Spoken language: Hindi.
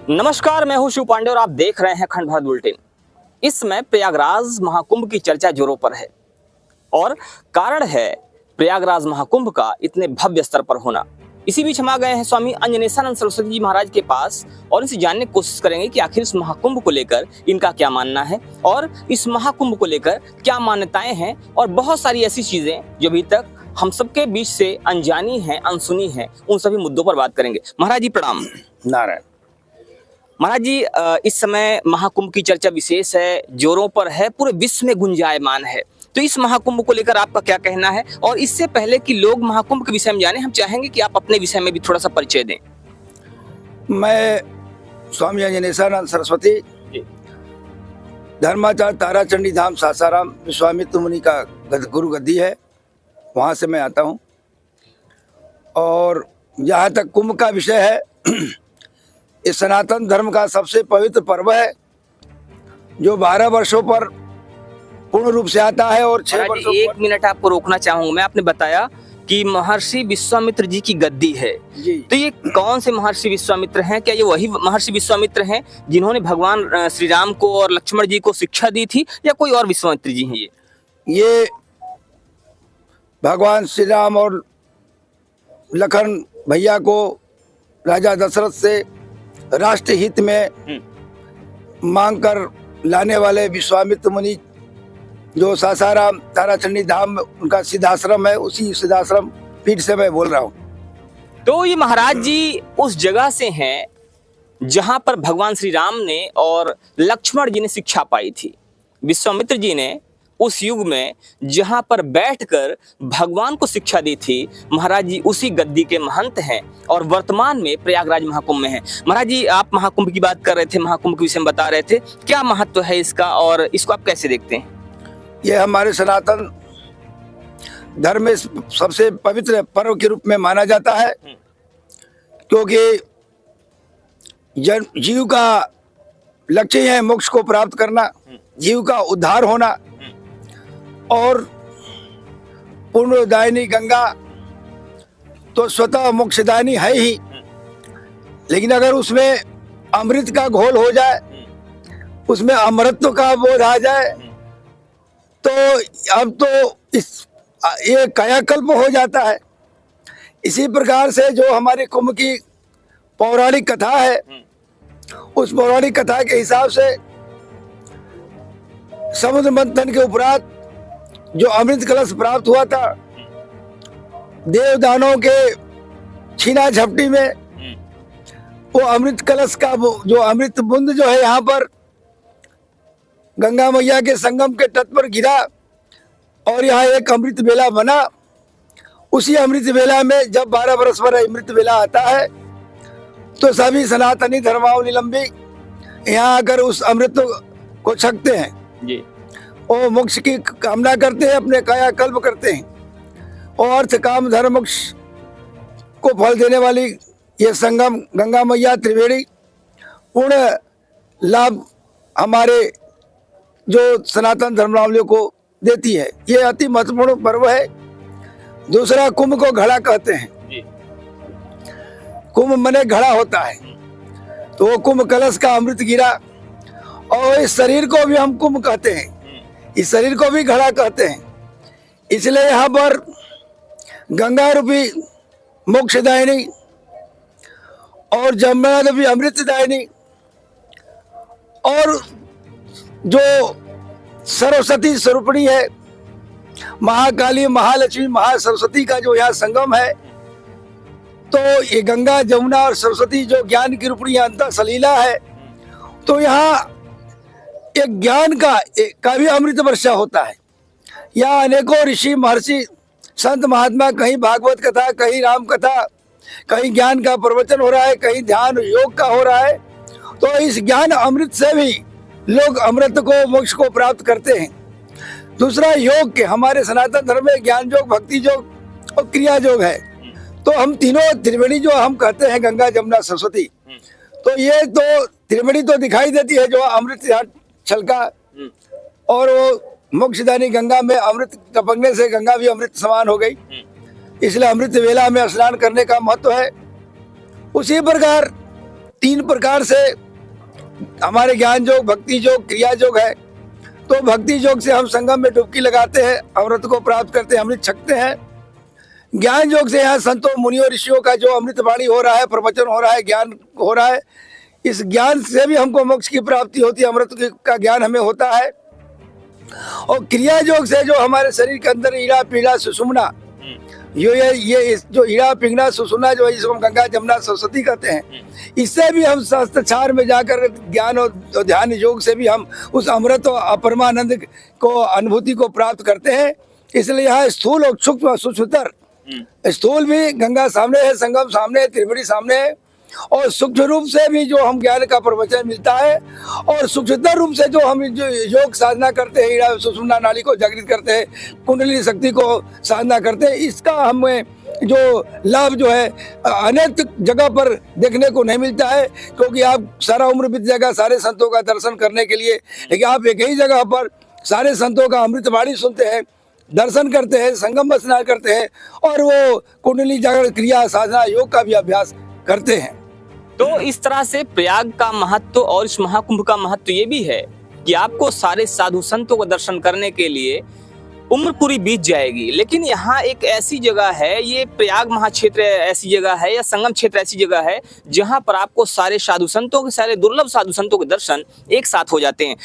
नमस्कार, मैं हूं शिव पांडे और आप देख रहे हैं खंड भारत बुलेटिन। इस समय प्रयागराज महाकुंभ की चर्चा जोरों पर है और कारण है प्रयागराज महाकुंभ का इतने भव्य स्तर पर होना। इसी बीच हम आ गए हैं स्वामी अंजनेशानंद सरस्वती जी महाराज के पास और इनसे जानने की कोशिश करेंगे कि आखिर इस महाकुंभ को लेकर इनका क्या मानना है और इस महाकुंभ को लेकर क्या मान्यताएं हैं और बहुत सारी ऐसी चीजें जो अभी तक हम सबके बीच से अनजानी है, अनसुनी है, उन सभी मुद्दों पर बात करेंगे। महाराज जी प्रणाम। नारायण। महाराज जी, इस समय महाकुंभ की चर्चा विशेष है, जोरों पर है, पूरे विश्व में गुंजायमान है। तो इस महाकुंभ को लेकर आपका क्या कहना है? और इससे पहले कि लोग महाकुंभ के विषय में जाने, हम चाहेंगे कि आप अपने विषय में भी थोड़ा सा परिचय दें। मैं स्वामी अंजनेशानंद सरस्वती, धर्माचार्य ताराचंडी धाम सासाराम विश्वामित्र मुनि का गुरु गद्दी है, वहाँ से मैं आता हूँ। और जहाँ तक कुंभ का विषय है, इस सनातन धर्म का सबसे पवित्र पर्व है जो 12 वर्षों पर पूर्ण रूप से आता है। और 6 वर्षों एक मिनट आपको रोकना चाहूंगा। मैं आपने बताया कि महर्षि विश्वामित्र जी की गद्दी है जी। तो ये कौन से महर्षि विश्वामित्र हैं? क्या ये वही महर्षि विश्वामित्र हैं जिन्होंने भगवान श्री राम को और लक्ष्मण जी को शिक्षा दी थी, या कोई और विश्वामित्र जी हैं? ये भगवान श्री राम और लखन भैया को राजा दशरथ से राष्ट्र हित में मांग कर लाने वाले विश्वामित्र मुनि, जो सासाराम ताराचंडी धाम में उनका सिद्धाश्रम है, उसी सिद्धाश्रम पीठ से मैं बोल रहा हूँ। तो ये महाराज जी उस जगह से हैं जहां पर भगवान श्री राम ने और लक्ष्मण जी ने शिक्षा पाई थी। विश्वामित्र जी ने उस युग में जहां पर बैठकर भगवान को शिक्षा दी थी, महाराज जी उसी गद्दी के महंत हैं और वर्तमान में प्रयागराज महाकुंभ में हैं। महाराज जी, आप महाकुंभ की बात कर रहे थे, महाकुंभ के विषय में बता रहे थे, क्या महत्व है इसका और इसको आप कैसे देखते हैं? ये हमारे सनातन धर्म में सबसे पवित्र पर्व के रूप में माना जाता है, क्योंकि जीव का लक्ष्य है मोक्ष को प्राप्त करना, जीव का उद्धार होना। और पुण्यदायिनी गंगा तो स्वतः मोक्षदायिनी है ही, लेकिन अगर उसमें अमृत का घोल हो जाए, उसमें अमृतत्व का बोध आ जाए, तो अब तो ये कायाकल्प हो जाता है। इसी प्रकार से जो हमारे कुंभ की पौराणिक कथा है, उस पौराणिक कथा के हिसाब से समुद्र मंथन के उपरांत जो अमृत कलश प्राप्त हुआ था, देवदानों के छीना झपटी में, वो अमृत कलश का जो अमृत बूंद जो है यहाँ पर गंगा मैया के संगम के तट पर गिरा और यहाँ एक अमृत बेला बना। उसी अमृत बेला में जब 12 वर्ष पर अमृत बेला आता है, तो सभी सनातनी धर्मावलंबी यहाँ आकर उस अमृत को छकते हैं जी। और मोक्ष की कामना करते हैं, अपने कायाकल्प करते हैं और अर्थ काम धर्म मोक्ष को फल देने वाली ये संगम गंगा मैया त्रिवेणी पूर्ण लाभ हमारे जो सनातन धर्मावलंबियों को देती है। ये अति महत्वपूर्ण पर्व है। दूसरा, कुंभ को घड़ा कहते हैं जी। कुंभ मने घड़ा होता है, तो वो कुंभ कलश का अमृत गिरा। और इस शरीर को भी हम कुंभ कहते हैं, इस शरीर को भी घड़ा कहते हैं। इसलिए यहाँ पर गंगा रूपी मोक्षदायिनी और जमुना रूपी अमृतदायिनी और जो सरस्वती स्वरूपिणी है, महाकाली, महालक्ष्मी, महासरस्वती का जो यहाँ संगम है, तो ये गंगा, जमुना और सरस्वती जो ज्ञान की रूपिणी अंतः सलीला है, तो यहाँ एक ज्ञान का भी अमृत वर्षा होता है। यहाँ अनेकों ऋषि महर्षि संत महात्मा, कहीं भागवत कथा, कहीं राम कथा, कहीं ज्ञान का प्रवचन हो रहा है, कहीं ध्यान योग का हो रहा है। तो इस ज्ञान अमृत से भी लोग अमृत को, मोक्ष को प्राप्त करते हैं। दूसरा, योग के हमारे सनातन धर्म में ज्ञान योग, भक्ति योग और क्रिया योग है। तो हम तीनों त्रिवेणी जो हम कहते हैं, गंगा, जमुना, सरस्वती, तो ये तो त्रिवेणी तो दिखाई देती है जो अमृत छलका, और वो मोक्षदायिनी गंगा में अमृत टपकने से गंगा भी अमृत समान हो गई। इसलिए अमृत वेला में स्नान करने का महत्व है। उसी प्रकार तीन प्रकार से हमारे ज्ञान योग, भक्ति योग, क्रिया योग है। तो भक्ति योग से हम संगम में डुबकी लगाते हैं, अमृत को प्राप्त करते हैं, अमृत छकते हैं। ज्ञान योग से यहाँ संतों मुनियों ऋषियों का जो अमृत वाणी हो रहा है, प्रवचन हो रहा है, ज्ञान हो रहा है, इस ज्ञान से भी हमको मोक्ष की प्राप्ति होती है, अमृत का ज्ञान हमें होता है। और क्रिया योग से जो हमारे शरीर के अंदर ईड़ा पीड़ा सुषुम्ना, ये जो ईड़ा पिंगला सुषुम्ना जो है, जिसको हम गंगा जमुना सरस्वती कहते हैं, इससे भी हम शास्त्राचार में जाकर ज्ञान और ध्यान योग से भी हम उस अमृत और अपरमानंद को अनुभूति को प्राप्त करते हैं। इसलिए यहाँ स्थूल और सूक्ष्म सूक्ष्मतर, स्थूल भी गंगा सामने है, संगम सामने है, त्रिवेणी सामने है, और सूक्ष्म रूप से भी जो हम ज्ञान का प्रवचन मिलता है, और सूक्ष्मतर रूप से जो हम जो योग साधना करते हैं, ईड़ा सुषुम्ना नाड़ी को जागृत करते हैं, कुंडली शक्ति को साधना करते हैं, इसका हमें जो लाभ जो है अनेक जगह पर देखने को नहीं मिलता है। क्योंकि आप सारा उम्र बीत जाएगा सारे संतों का दर्शन करने के लिए, लेकिन आप एक ही जगह पर सारे संतों का अमृतवाणी सुनते हैं, दर्शन करते हैं, संगम में स्नान करते हैं, और वो कुंडली जागरण क्रिया साधना योग का भी अभ्यास करते हैं। तो इस तरह से प्रयाग का महत्व और इस महाकुंभ का महत्व ये भी है कि आपको सारे साधु संतों को दर्शन करने के लिए उम्र पूरी बीत जाएगी, लेकिन यहाँ एक ऐसी जगह है, ये प्रयाग महाक्षेत्र ऐसी जगह है या संगम क्षेत्र ऐसी जगह है जहाँ पर आपको सारे साधु संतों के, सारे दुर्लभ साधु संतों के दर्शन एक साथ हो जाते हैं।